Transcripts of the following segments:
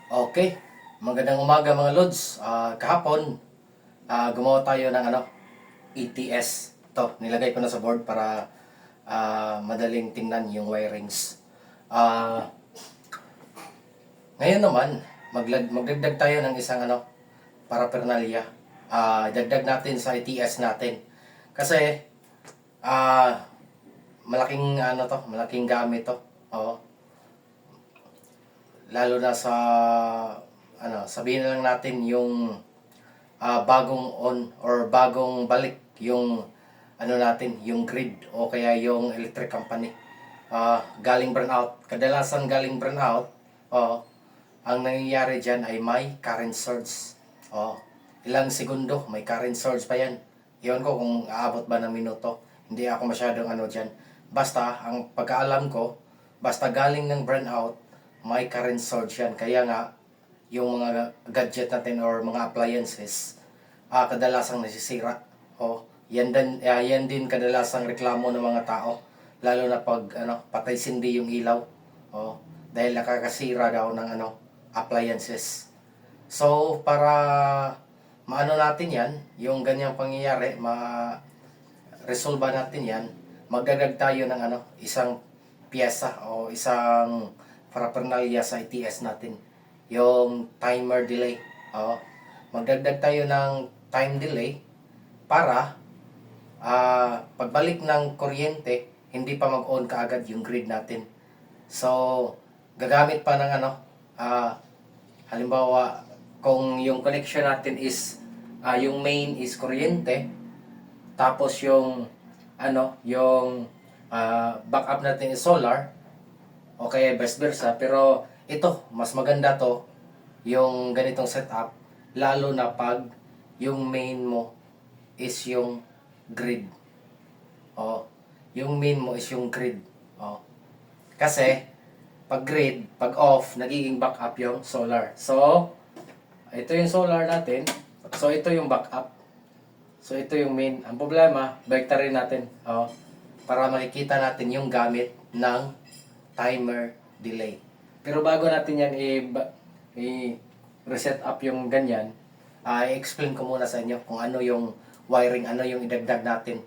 Okay, magandang umaga mga Lods. Kahapon, gumawa tayo ng ETS. Ito, nilagay ko na sa board para madaling tingnan yung wirings. Ah, Ngayon naman, magdagdag tayo ng isang paraphernalia. Dagdag natin sa ETS natin. Kasi, ah, malaking gamit to. Oo. Lalo na sa sabihin na lang natin yung bagong on or bagong balik yung natin, yung grid o kaya yung electric company. Galing burnout. Kadalasan galing burnout, ang nangyayari dyan ay may current surge. Ilang segundo, may current surge pa yan. Iyon ko kung aabot ba ng minuto. Hindi ako masyadong dyan. Basta, ang pagkaalam ko, basta galing ng burnout, may current surge yan. Kaya nga, yung mga gadget natin or mga appliances, kadalasang nasisira. Yan din kadalasang reklamo ng mga tao. Lalo na pag patay sindi yung ilaw. Dahil nakakasira daw ng appliances. So, para maano natin yan, yung ganyang pangyayari, resolve natin yan, magdagdag tayo ng isang piyesa o isang paraphernalia sa ITS natin. Yung timer delay. Magdagdag tayo ng time delay para pagbalik ng kuryente, hindi pa mag-on kaagad yung grid natin. So, gagamit pa ng halimbawa, kung yung connection natin is yung main is kuryente, tapos yung backup natin is solar, o kaya vice versa. Pero ito, mas maganda to, yung ganitong setup, lalo na pag yung main mo is yung grid. Yung main mo is yung grid. Kasi, pag grid, pag off, nagiging backup yung solar. So, ito yung solar natin. So, ito yung backup. So, ito yung main. Ang problema, balik rin natin. Para makikita natin yung gamit ng timer delay. Pero bago natin yan i-reset up yung ganyan, i-explain ko muna sa inyo kung ano yung wiring, ano yung idagdag natin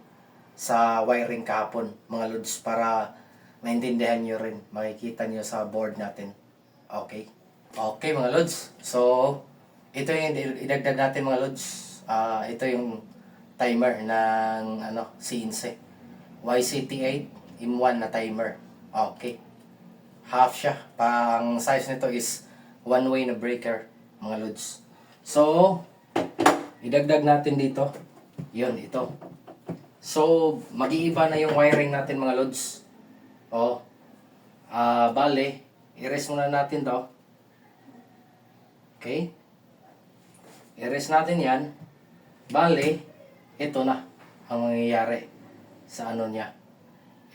sa wiring kahapon, mga lods, para maintindihan nyo rin, makikita nyo sa board natin. Okay? Okay mga lods. So, ito yung idagdag natin mga lods. Ito yung timer ng CNC. YCT8 in 1 na timer. Okay. Half siya. Ang size nito is one way na breaker, mga lods. So, idagdag natin dito. Yun, ito. So, mag-iiba na yung wiring natin mga lods. Bale, i-rest muna natin to. Okay? I-rest natin yan. Bale, ito na ang mangyayari sa niya.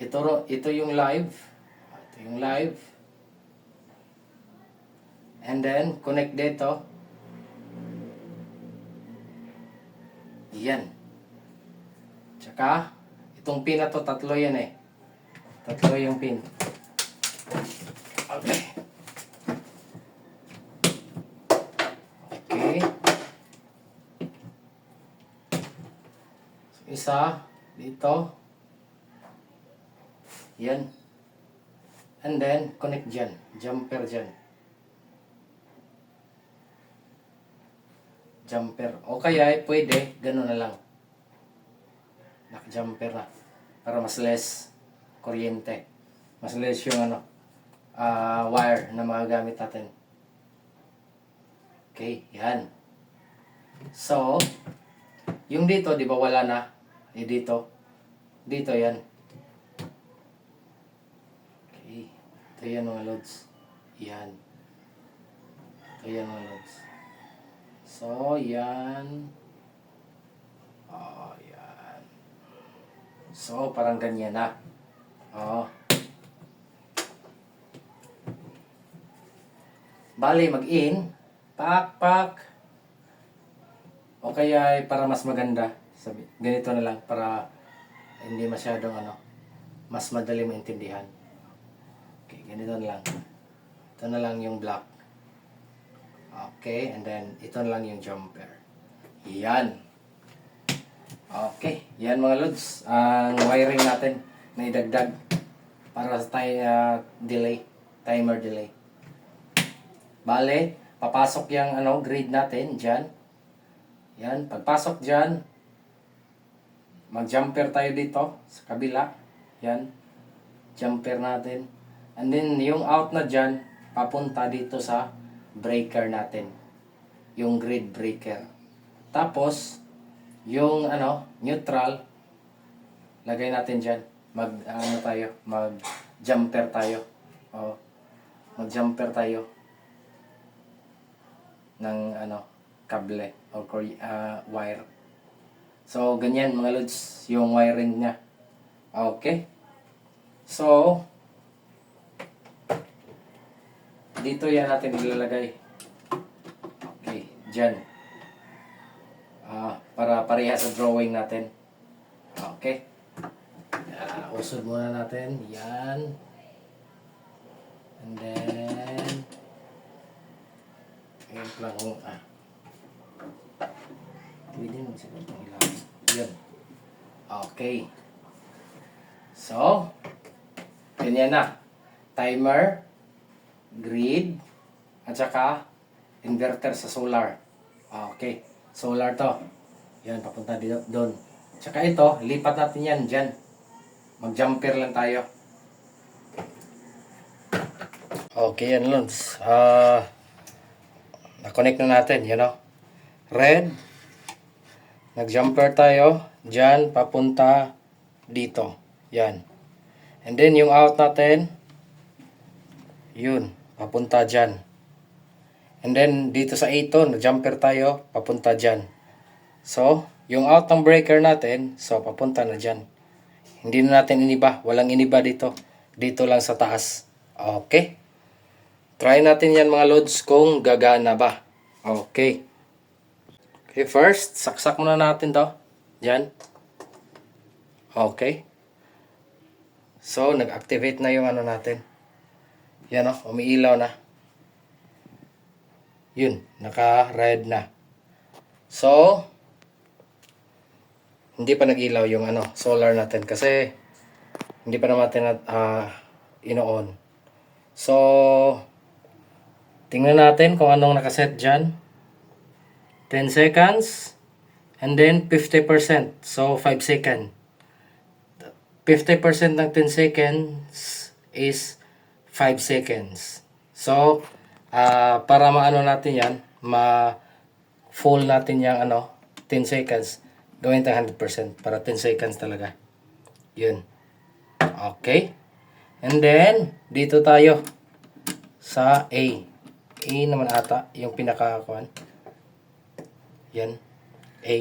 Ito yung live. Ito yung live. And then, connect dito. Yan. Tsaka, itong pin na to, tatlo yan eh. Tatlo yung pin. Okay. Okay. So, isa, dito. Yan. And then, connect dyan. Jumper dyan. Jumper. O kaya, pwede, gano'n na lang. Naka-jumper na. Para mas less kuryente. Mas less yung wire na magagamit natin. Okay, yan. So, yung dito, di ba wala na? Dito. Dito yan. Okay. Ito yan mga lods. Yan. Ito yan mga lods. So, yan. Yan. So, parang ganyan na. Bali, mag-in. Pak. O kaya para mas maganda, ganito na lang para hindi masyadong mas madali maintindihan. Okay, ganito na lang. Ito na lang yung black. Okay, and then ito na lang yung jumper. Yan. Okay, yan mga lods. Ang wiring natin na idagdag para sa timer delay. Bale, papasok yung grid natin dyan. Yan, pagpasok dyan, mag-jumper tayo dito sa kabila. Yan, jumper natin. And then, yung out na dyan, papunta dito sa breaker natin. Yung grid breaker. Tapos, yung neutral, lagay natin dyan. Mag-jumper tayo. O, mag-jumper tayo ng kable o wire. So, ganyan mga lods, yung wiring niya. Okay. So, dito yan natin ilalagay. Okay, dyan. Para parehas sa drawing natin. Okay. Usod muna natin. Yan. And then, ayun lang kung pwede mo siguro itong ilagay. Yun. Okay. So, ganyan na. Timer, grid, at saka inverter sa solar. Okay. Solar to. Yan, papunta dito, doon. Tsaka ito, lipat natin yan dyan. Mag-jumper lang tayo. Okay, yan Lons. Na-connect na natin, Red. Nag-jumper tayo. Dyan, papunta dito. Yan. And then, yung out natin, yun, papunta dyan. And then, dito sa ito, nag-jumper tayo, papunta dyan. So, yung out ng breaker natin, so, papunta na dyan. Hindi na natin iniba. Walang iniba dito. Dito lang sa taas. Okay. Try natin yan mga loads kung gagana ba. Okay. Okay, first, saksak muna natin to. Yan. Okay. So, nag-activate na yung natin. Yan umiilaw na. Yun, naka-red na. So, hindi pa nag-ilaw yung solar natin kasi hindi pa naman natin ino-on. So, tingnan natin kung anong nakaset dyan. 10 seconds and then 50%. So, 5 seconds. 50% ng 10 seconds is 5 seconds. So, para maano natin yan, ma-full natin yung 10 seconds, gawin tayo 100% para 10 seconds talaga. Yun. Okay. And then, dito tayo sa A. A naman ata, yung pinaka-kuan. Yan. A.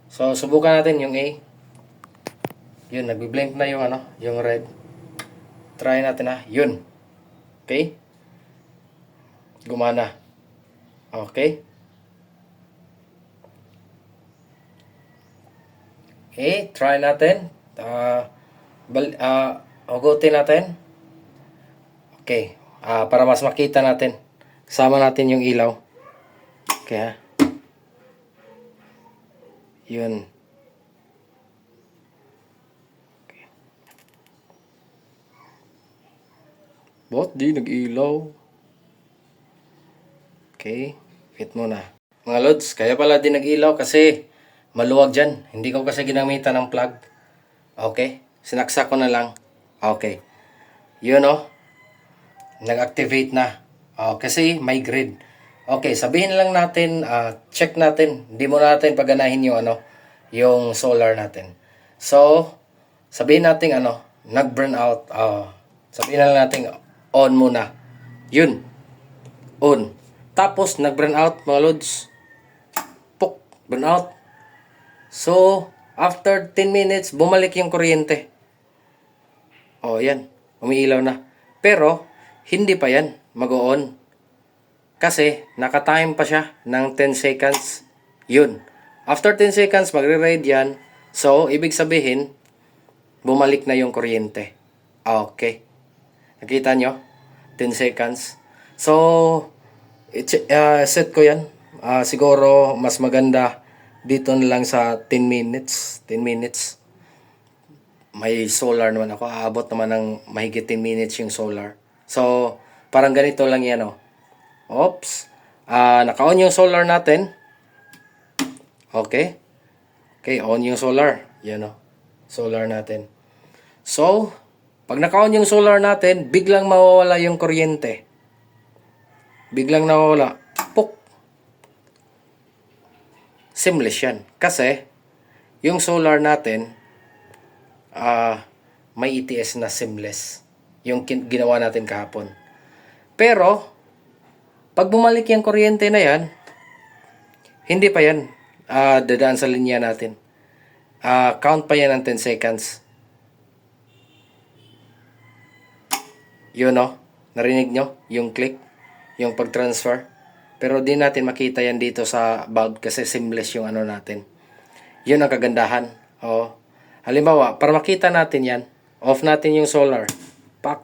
So, subukan natin yung A. Yun, nagbi-blink na yung red. Try natin Yun. Okay. Gumana. Okay. Okay, try natin. Hugutin natin. Okay. Para mas makita natin. Sama natin yung ilaw. Okay Yun. Okay. Ba't di nag-ilaw? Okay. Fit muna. Mga lods, kaya pala di nag-ilaw kasi maluwag dyan. Hindi ko kasi ginamitan ng plug. Okay. Sinaksak ko na lang. Okay. Yun nag-activate na. Kasi may grid. Okay, sabihin lang natin, check natin. Hindi mo natin paganahin yung solar natin. So, sabihin natin nag-burn out. Sabihin lang natin on muna. Yun. On. Tapos, nag-burn out mga lods. Puk, burn out. So, after 10 minutes, bumalik yung kuryente. Yan. Umiilaw na. Pero, hindi pa yan mag-on. Kasi, naka-time pa siya ng 10 seconds. Yun. After 10 seconds, magre-raid yan. So, ibig sabihin, bumalik na yung kuryente. Okay. Nakita nyo? 10 seconds. So, Set ko yan. Siguro mas maganda dito na lang sa 10 minutes. 10 minutes. May solar naman ako. Aabot naman ng mahigit 10 minutes yung solar. So, parang ganito lang yan, oh. Oops. Naka-on yung solar natin. Okay. Okay, on yung solar. Yan, oh. Solar natin. So, pag naka-on yung solar natin, biglang mawawala yung kuryente. Biglang nawawala. Puk! Seamless yan. Kasi, yung solar natin, may ETS na seamless. Yung ginawa natin kahapon. Pero, pag bumalik yung kuryente na yan, hindi pa yan dadaan sa linya natin. Count pa yan ng 10 seconds. Yun, no? Narinig nyo? Yung click? Yung pag-transfer? Pero di natin makita yan dito sa bulb kasi seamless yung ano natin. Yun ang kagandahan. Oh. Halimbawa, para makita natin yan, off natin yung solar. Pak!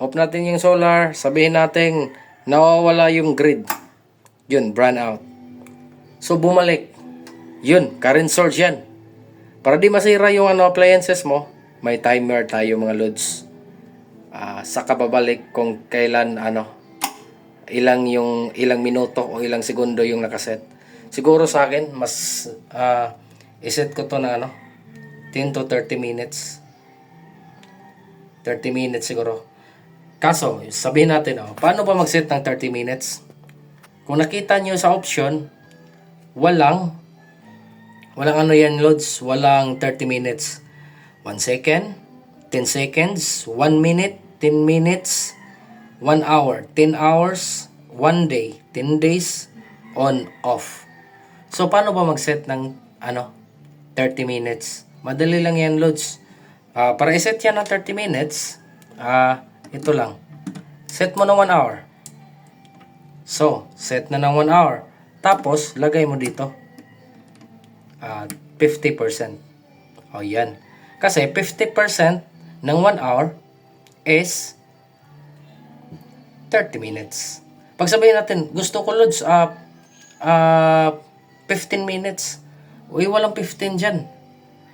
Off natin yung solar. Sabihin natin, nawawala yung grid. Yun, brown out. So, bumalik. Yun, current source yan. Para di masira yung appliances mo, may timer tayo mga loads. Saka babalik kung kailan ilang minuto o ilang segundo yung nakaset. Siguro sa akin, mas iset ko to na 10 to 30 minutes. 30 minutes siguro. Kaso, sabihin natin, paano ba mag-set ng 30 minutes? Kung nakita nyo sa option, walang yan loads, walang 30 minutes. 1 second, 10 seconds, 1 minute, 10 minutes, 1 hour, 10 hours, 1 day, 10 days, on, off. So, paano ba mag-set ng 30 minutes? Madali lang yan, loads. Para i-set yan ng 30 minutes, ito lang. Set mo ng 1 hour. So, set na ng 1 hour. Tapos, lagay mo dito. 50%. O, yan. Kasi, 50% ng 1 hour is 30 minutes. Pag sabihin natin, gusto ko loads 15 minutes. Uy, walang 15 dyan.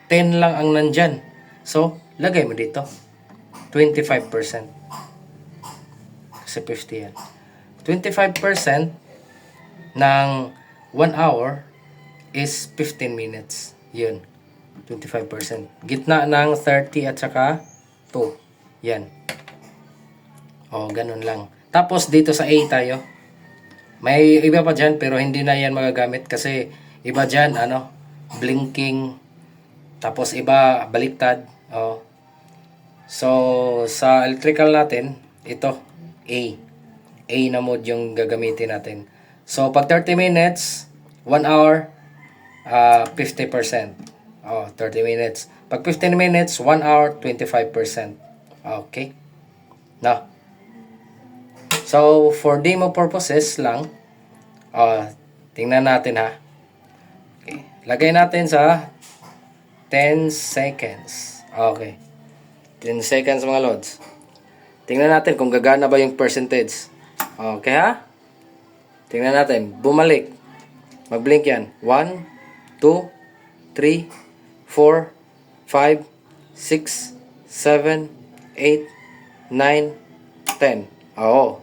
10 lang ang nandyan. So, lagay mo dito. 25%. Kasi 50 yan. 25% ng 1 hour is 15 minutes. Yun. 25%. Gitna ng 30 at saka 2. Yan. O, ganun lang. Tapos, dito sa A tayo. May iba pa dyan, pero hindi na yan magagamit kasi iba dyan, blinking. Tapos, iba, baliktad. O. So, sa electrical natin, ito, A. A na mode yung gagamitin natin. So, pag 30 minutes, 1 hour, 50%. 30 minutes. Pag 15 minutes, 1 hour, 25%. Okay? Now, so, for demo purposes lang, tingnan natin ha. Okay. Lagay natin sa 10 seconds. Okay. 10 seconds mga lods. Tingnan natin kung gagana ba yung percentage. Okay ha? Tingnan natin. Bumalik. Mag-blink yan. 1, 2, 3, 4, 5, 6, 7, 8, 9, 10. Oo.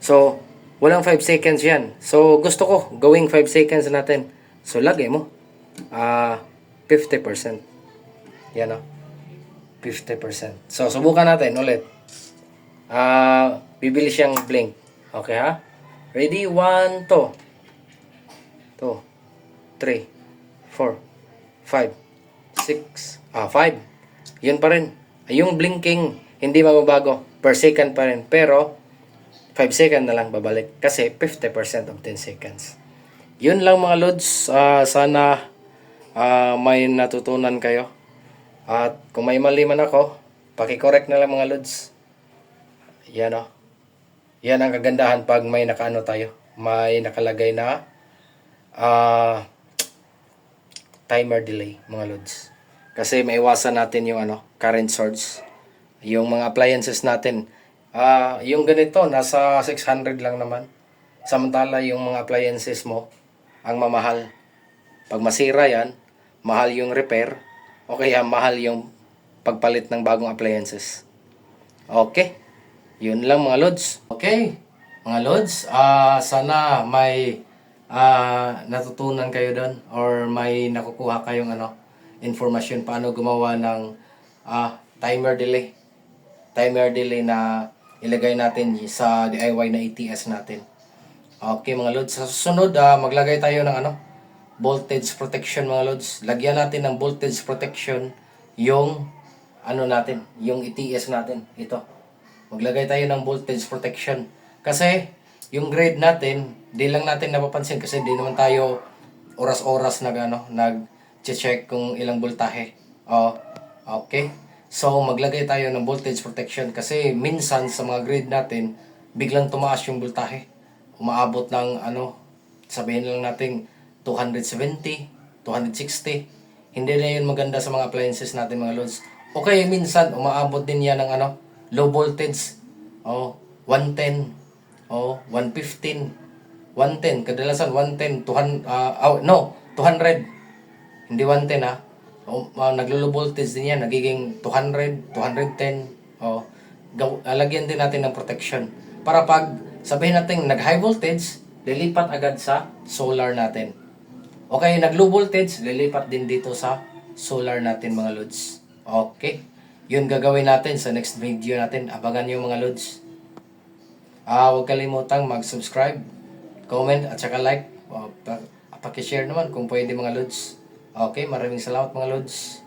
So, walang 5 seconds yan. So, gusto ko gawing 5 seconds natin. So, lagay mo. 50%. Yan o. 50%. So, subukan natin ulit. Bibili siyang blink. Okay ha? Ready? 1, 2, 2, 3, 4, 5, 6, 5. Yun pa rin. Yung blinking, hindi mababago. Per second pa rin. Pero, 5 second na lang babalik. Kasi, 50% of 10 seconds. Yun lang mga lods. Sana may natutunan kayo. At kung may mali man ako, paki-correct na lang mga lods. Yan o. Yan ang kagandahan pag may nakaano tayo. May nakalagay na timer delay mga lods. Kasi maiwasan natin yung current source. Yung mga appliances natin. Yung ganito, nasa 600 lang naman. Samantala yung mga appliances mo ang mamahal. Pag masira yan, mahal yung repair o kaya mahal yung pagpalit ng bagong appliances. Okay, yun lang mga lods. Okay, mga lods, sana may natutunan kayo doon or may nakukuha kayong informasyon paano gumawa ng timer delay. Timer delay na ilagay natin sa DIY na ATS natin. Okay mga lods, sa susunod maglagay tayo ng voltage protection mga lods. Lagyan natin ng voltage protection yung natin, yung ATS natin. Ito. Maglagay tayo ng voltage protection. Kasi yung grade natin, di lang natin napapansin kasi di naman tayo oras-oras nag-check kung ilang voltahe. Okay. So maglagay tayo ng voltage protection kasi minsan sa mga grade natin biglang tumaas yung voltahe. Umaabot ng sabihin lang natin 270, 260. Hindi na yun maganda sa mga appliances natin mga lods. Okay, minsan umaabot din yan ng low voltage. 110, 115, 110, kadalasan 110, 200, 200. Hindi 110 naglo-low voltage din yan, nagiging 200, 210. Lagyan din natin ng protection. Para pag sabihin natin nag-high voltage, lilipat agad sa solar natin. Okay, nag-low voltage, lilipat din dito sa solar natin mga lods. Okay. Yun gagawin natin sa next video natin. Abangan nyo mga lods. Huwag kalimutang mag-subscribe, comment, at saka like. Pakishare naman kung pwede mga lods. Okay, maraming salamat mga lods.